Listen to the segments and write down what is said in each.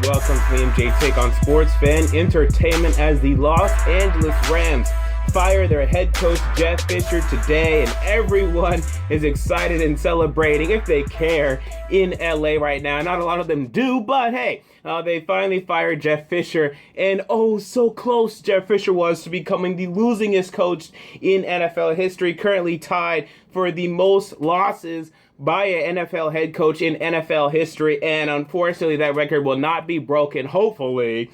welcome to the MJ Take on Sports Fan Entertainment as the Los Angeles Rams fire their head coach Jeff Fisher today, and everyone is excited and celebrating, if they care, in LA right now. Not a lot of them do, but hey, they finally fired Jeff Fisher, and oh, so close Jeff Fisher was to becoming the losingest coach in NFL history, currently tied for the most losses by an NFL head coach in NFL history, and unfortunately that record will not be broken, hopefully,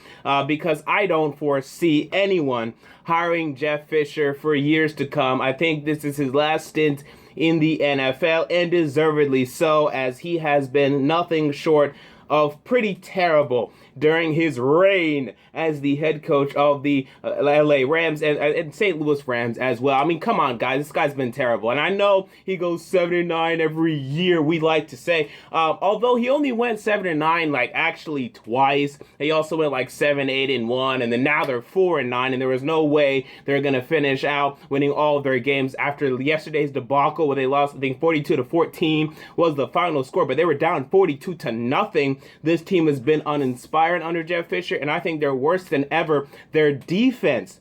because I don't foresee anyone hiring Jeff Fisher for years to come. I think this is his last stint in the NFL, and deservedly so, as he has been nothing short of pretty terrible during his reign as the head coach of the LA Rams and St. Louis Rams as well. I mean, come on, guys. This guy's been terrible. And I know he goes 7-9 every year, we like to say. Although he only went 7-9, like, actually twice. He also went, like, 7-8-1, and then now they're 4-9, and there was no way they're going to finish out winning all of their games after yesterday's debacle where they lost, I think, 42-14 was the final score, but they were down 42-0. This team has been uninspired under Jeff Fisher, and I think they're worse than ever. Their defense,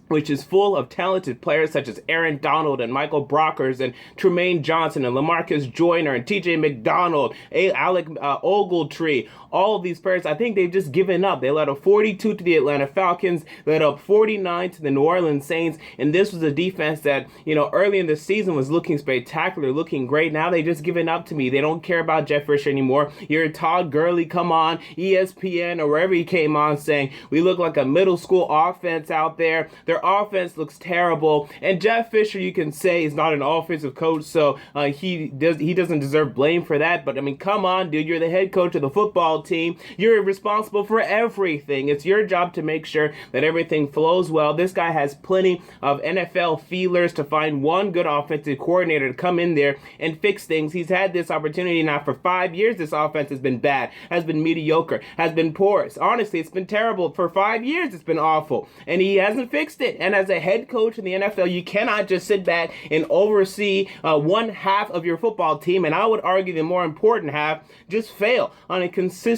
which is full of talented players such as Aaron Donald and Michael Brockers and Trumaine Johnson and LaMarcus Joyner and TJ McDonald, Alec Ogletree, all of these players, I think they've just given up. They let up 42 to the Atlanta Falcons, let up 49 to the New Orleans Saints, and this was a defense that, you know, early in the season was looking spectacular, looking great. Now they just given up to me. They don't care about Jeff Fisher anymore. You're Todd Gurley, come on, ESPN or wherever he came on saying, we look like a middle school offense out there. Their offense looks terrible, and Jeff Fisher, you can say, is not an offensive coach, so he doesn't deserve blame for that. But I mean, come on, dude, you're the head coach of the football team. You're responsible for everything. It's your job to make sure that everything flows well. This guy has plenty of NFL feelers to find one good offensive coordinator to come in there and fix things. He's had this opportunity now for 5 years. This offense has been bad, has been mediocre, has been porous. Honestly, it's been terrible. For 5 years, it's been awful, and he hasn't fixed it. And as a head coach in the NFL, you cannot just sit back and oversee one half of your football team, and I would argue the more important half just fail on a consistent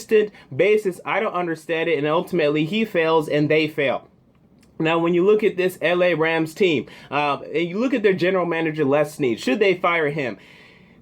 basis. I don't understand it, and ultimately he fails and they fail. Now, when you look at this LA Rams team, and you look at their general manager, Les Snead, should they fire him?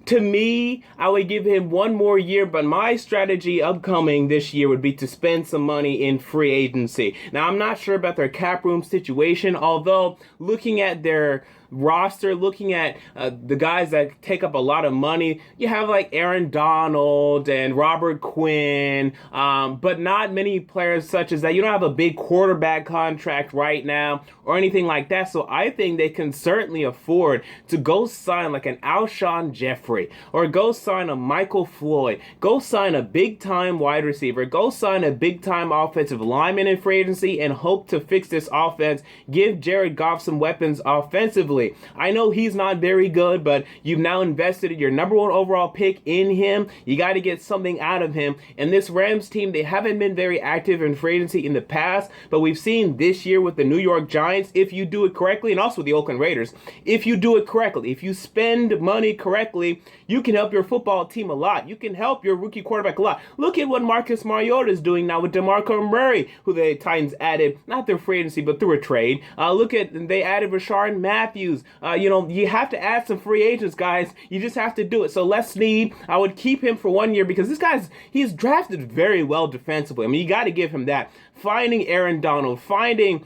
To me, I would give him one more year, but my strategy upcoming this year would be to spend some money in free agency. Now, I'm not sure about their cap room situation, although looking at their roster, looking at the guys that take up a lot of money, you have like Aaron Donald and Robert Quinn, but not many players such as that. You don't have a big quarterback contract right now or anything like that, so I think they can certainly afford to go sign like an Alshon Jeffrey, or go sign a Michael Floyd, go sign a big-time wide receiver, go sign a big-time offensive lineman in free agency, and hope to fix this offense, give Jared Goff some weapons offensively. I know he's not very good, but you've now invested your number one overall pick in him. You got to get something out of him. And this Rams team, they haven't been very active in free agency in the past, but we've seen this year with the New York Giants, if you do it correctly, and also the Oakland Raiders, if you do it correctly, if you spend money correctly, you can help your football team a lot. You can help your rookie quarterback a lot. Look at what Marcus Mariota is doing now with DeMarco Murray, who the Titans added, not through free agency, but through a trade. Look at, they added Rashard Matthews. You have to add some free agents, guys. You just have to do it. So Les Snead, I would keep him for 1 year because he's drafted very well defensively. I mean, you got to give him that. Finding Aaron Donald, finding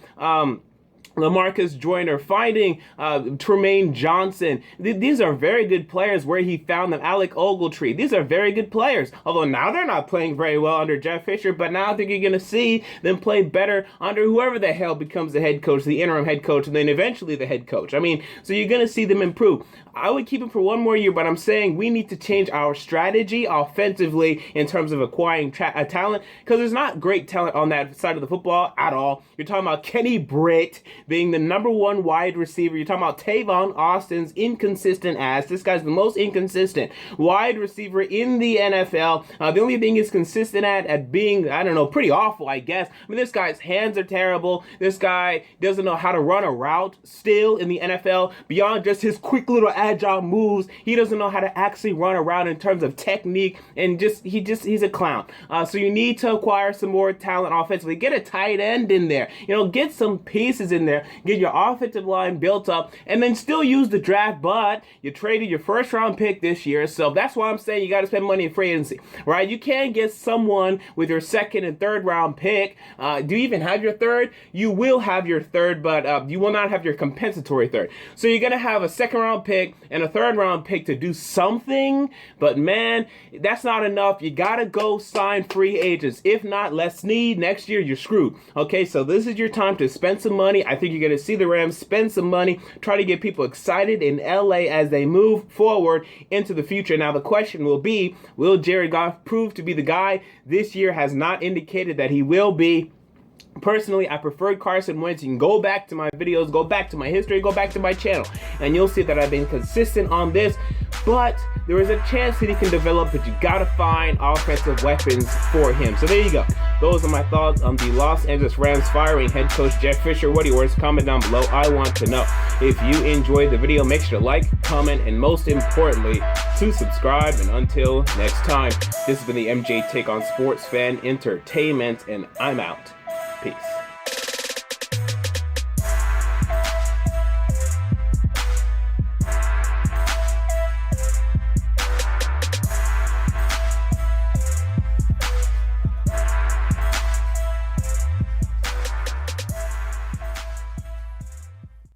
LaMarcus Joyner, finding Trumaine Johnson. These are very good players where he found them. Alec Ogletree. These are very good players. Although now they're not playing very well under Jeff Fisher, but now I think you're going to see them play better under whoever the hell becomes the head coach, the interim head coach, and then eventually the head coach. I mean, so you're going to see them improve. I would keep him for 1 more year, but I'm saying we need to change our strategy offensively in terms of acquiring talent, because there's not great talent on that side of the football at all. You're talking about Kenny Britt. being the #1 wide receiver. You're talking about Tavon Austin's inconsistent ass. This guy's the most inconsistent wide receiver in the NFL. The only thing he's consistent at being, I don't know, pretty awful, I guess. I mean, this guy's hands are terrible. This guy doesn't know how to run a route still in the NFL. Beyond just his quick little agile moves, he doesn't know how to actually run around in terms of technique, and he's a clown. So you need to acquire some more talent offensively. Get a tight end in there. Get some pieces in there. Get your offensive line built up, and then still use the draft. But you traded your first round pick this year, so that's why I'm saying you got to spend money in free agency, right? You can't get someone with your second and third round pick. Do you even have your third? You will have your third, but you will not have your compensatory third. So you're gonna have a second round pick and a third round pick to do something, but man, that's not enough. You gotta go sign free agents. If not, Les Snead, next year you're screwed. Okay, so this is your time to spend some money. I think you're gonna see the Rams spend some money, try to get people excited in LA as they move forward into the future. Now the question will be, will Jared Goff prove to be the guy? This year has not indicated that he will be. Personally, I preferred Carson Wentz. You can go back to my videos, go back to my history, go back to my channel, and you'll see that I've been consistent on this. But there is a chance that he can develop, but you gotta find offensive weapons for him. So there you go. Those are my thoughts on the Los Angeles Rams firing head coach Jeff Fisher. What are yours? Comment down below. I want to know. If you enjoyed the video, make sure to like, comment, and most importantly, to subscribe. And until next time, this has been the MJ Take on Sports Fan Entertainment, and I'm out. Peace.